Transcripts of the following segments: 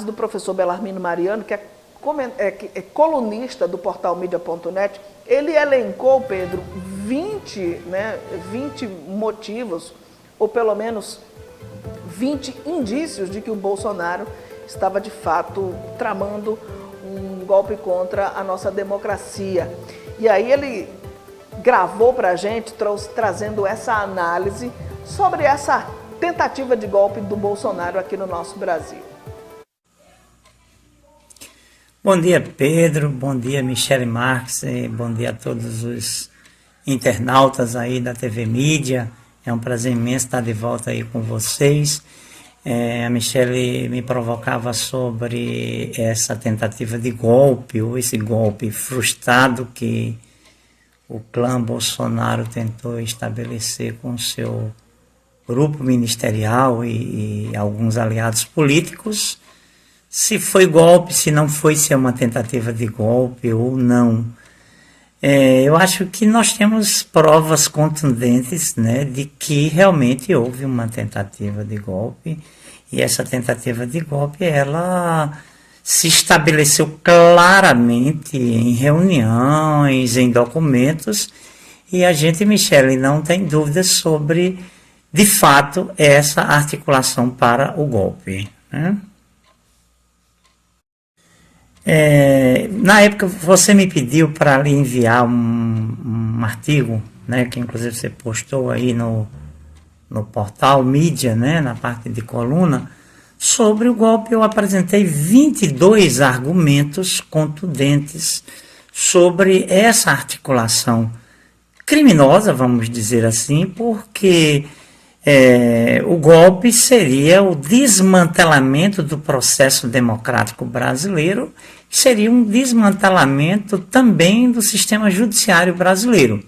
análise do professor Belarmino Mariano, que é colunista do portal Mídia.net. Ele elencou, Pedro, 20 motivos, ou pelo menos 20 indícios de que o Bolsonaro estava, de fato, tramando um golpe contra a nossa democracia. E aí ele gravou para a gente, trazendo essa análise sobre essa tentativa de golpe do Bolsonaro aqui no nosso Brasil. Bom dia, Pedro, bom dia, Michele Marques, e bom dia a todos os internautas aí da TV Mídia. É um prazer imenso estar de volta aí com vocês. A Michele me provocava sobre essa tentativa de golpe, ou esse golpe frustrado que o clã Bolsonaro tentou estabelecer com seu grupo ministerial e alguns aliados políticos. Se foi golpe, se não foi, se é uma tentativa de golpe ou não. Eu acho que nós temos provas contundentes, né, de que realmente houve uma tentativa de golpe, e essa tentativa de golpe, ela se estabeleceu claramente em reuniões, em documentos, e a gente, Michele, não tem dúvidas sobre, de fato, essa articulação para o golpe, né? Na época você me pediu para lhe enviar um artigo, né, que inclusive você postou aí no portal Mídia, né, na parte de coluna, sobre o golpe. Eu apresentei 22 argumentos contundentes sobre essa articulação criminosa, vamos dizer assim, porque o golpe seria o desmantelamento do processo democrático brasileiro, seria um desmantelamento também do sistema judiciário brasileiro,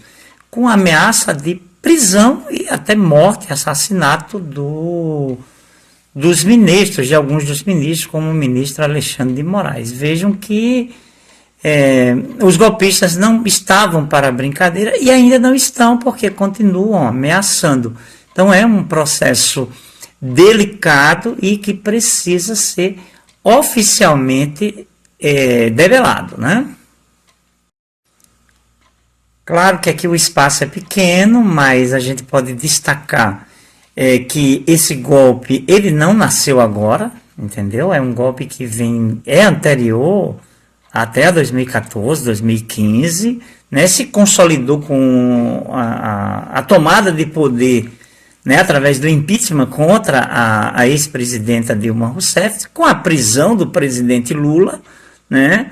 com ameaça de prisão e até morte, assassinato dos ministros, de alguns dos ministros, como o ministro Alexandre de Moraes. Vejam que os golpistas não estavam para brincadeira e ainda não estão, porque continuam ameaçando. Então é um processo delicado e que precisa ser oficialmente develado, né? Claro que aqui o espaço é pequeno, mas a gente pode destacar que esse golpe, ele não nasceu agora, entendeu? É um golpe que é anterior até 2014, 2015, né? Se consolidou com a tomada de poder, né, através do impeachment contra a ex-presidenta Dilma Rousseff, com a prisão do presidente Lula, né?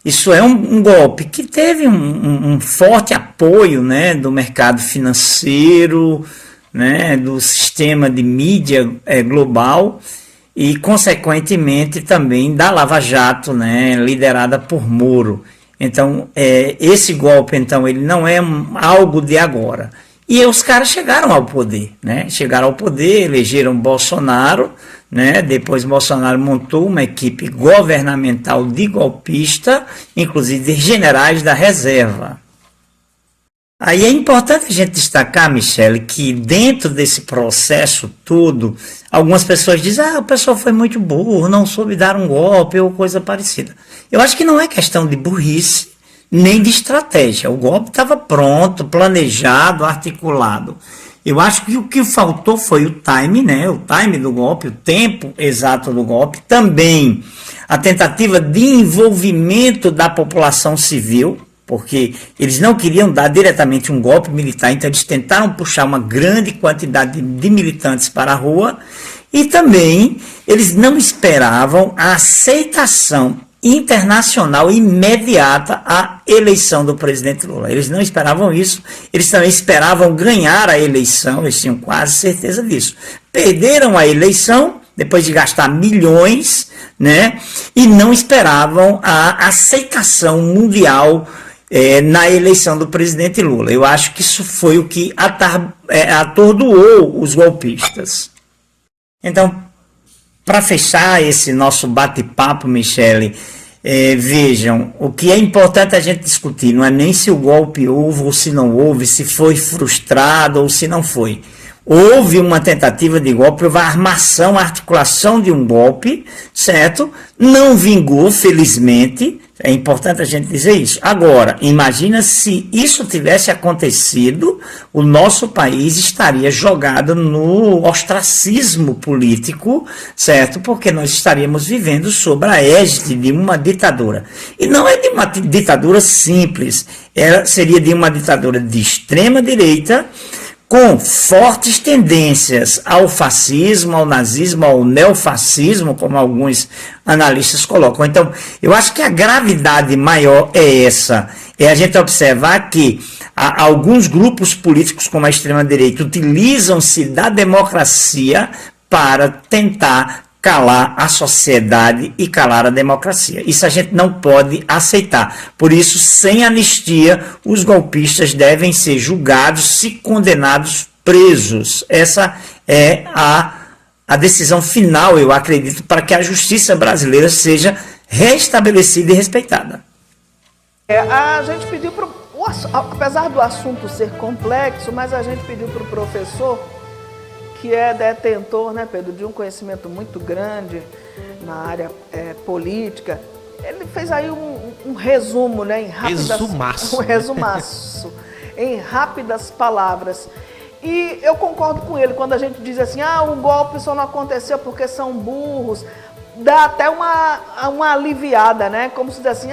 Isso é um golpe que teve um forte apoio, né, do mercado financeiro, né, do sistema de mídia global e, consequentemente, também da Lava Jato, né, liderada por Moro. Então, esse golpe, então, ele não é algo de agora. E os caras chegaram ao poder, né? Chegaram ao poder, elegeram Bolsonaro, né? Depois Bolsonaro montou uma equipe governamental de golpista, inclusive de generais da reserva. Aí é importante a gente destacar, Michele, que dentro desse processo todo, algumas pessoas dizem, o pessoal foi muito burro, não soube dar um golpe ou coisa parecida. Eu acho que não é questão de burrice, nem de estratégia. O golpe estava pronto, planejado, articulado. Eu acho que o que faltou foi o time, né? O time do golpe, o tempo exato do golpe. Também a tentativa de envolvimento da população civil, porque eles não queriam dar diretamente um golpe militar, então eles tentaram puxar uma grande quantidade de militantes para a rua, e também eles não esperavam a aceitação internacional imediata à eleição do presidente Lula. Eles não esperavam isso, eles também esperavam ganhar a eleição, eles tinham quase certeza disso. Perderam a eleição, depois de gastar milhões, né, e não esperavam a aceitação mundial na eleição do presidente Lula. Eu acho que isso foi o que atordoou os golpistas. Então, para fechar esse nosso bate-papo, Michele, vejam, o que é importante a gente discutir não é nem se o golpe houve ou se não houve, se foi frustrado ou se não foi. houve uma tentativa de golpe, houve a armação, a articulação de um golpe, certo? Não vingou, felizmente, é importante a gente dizer isso. Agora, imagina se isso tivesse acontecido, o nosso país estaria jogado no ostracismo político, certo? Porque nós estaríamos vivendo sob a égide de uma ditadura. E não é de uma ditadura simples, seria de uma ditadura de extrema direita, com fortes tendências ao fascismo, ao nazismo, ao neofascismo, como alguns analistas colocam. Então, eu acho que a gravidade maior é essa, é a gente observar que alguns grupos políticos, como a extrema-direita, utilizam-se da democracia para tentar calar a sociedade e calar a democracia. Isso a gente não pode aceitar. Por isso, sem anistia, os golpistas devem ser julgados, se condenados, presos. Essa é a decisão final, eu acredito, para que a justiça brasileira seja restabelecida e respeitada. A gente pediu para, apesar do assunto ser complexo, mas a gente pediu para o professor, que é detentor, né, Pedro, de um conhecimento muito grande na área política. Ele fez aí um resumo, né, em rápidas, resumaço. Um resumaço, em rápidas palavras. E eu concordo com ele quando a gente diz assim, o golpe só não aconteceu porque são burros. Dá até uma aliviada, né, como se diz assim,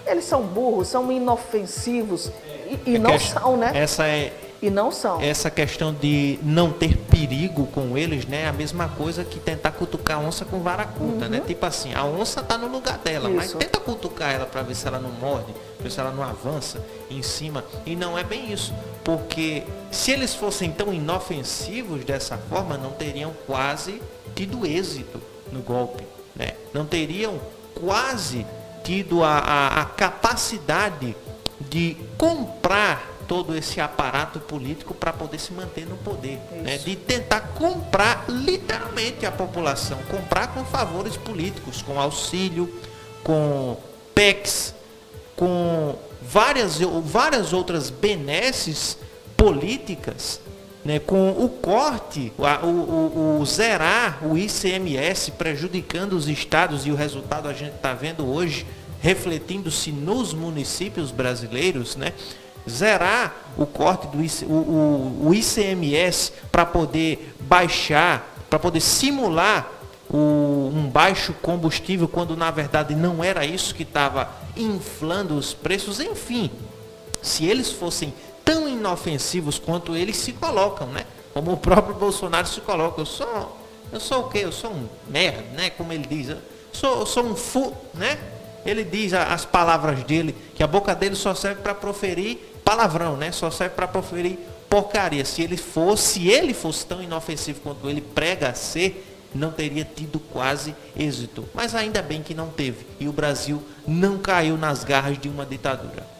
eles são burros, são inofensivos. E não são, né? E não são. Essa questão de não ter perigo com eles, né? É a mesma coisa que tentar cutucar a onça com vara curta, né? Tipo assim, a onça tá no lugar dela, mas tenta cutucar ela para ver se ela não morde, ver se ela não avança em cima. E não é bem isso, porque se eles fossem tão inofensivos dessa forma, não teriam quase tido êxito no golpe, né? Não teriam quase tido a capacidade de comprar todo esse aparato político para poder se manter no poder, né? De tentar comprar literalmente a população, comprar com favores políticos, com auxílio, com PECs, com várias outras benesses políticas, né? Com o corte, o zerar o ICMS, prejudicando os estados, e o resultado a gente está vendo hoje, refletindo-se nos municípios brasileiros, né? Zerar o corte do o ICMS para poder baixar, para poder simular um baixo combustível, quando na verdade não era isso que estava inflando os preços. Enfim, se eles fossem tão inofensivos quanto eles se colocam, né? Como o próprio Bolsonaro se coloca, eu sou o quê? Eu sou um merda, né? Como ele diz, eu sou um né? Ele diz as palavras dele, que a boca dele só serve para proferir palavrão, né? Só serve para proferir porcaria. Se ele fosse tão inofensivo quanto ele prega ser, não teria tido quase êxito. Mas ainda bem que não teve. E o Brasil não caiu nas garras de uma ditadura.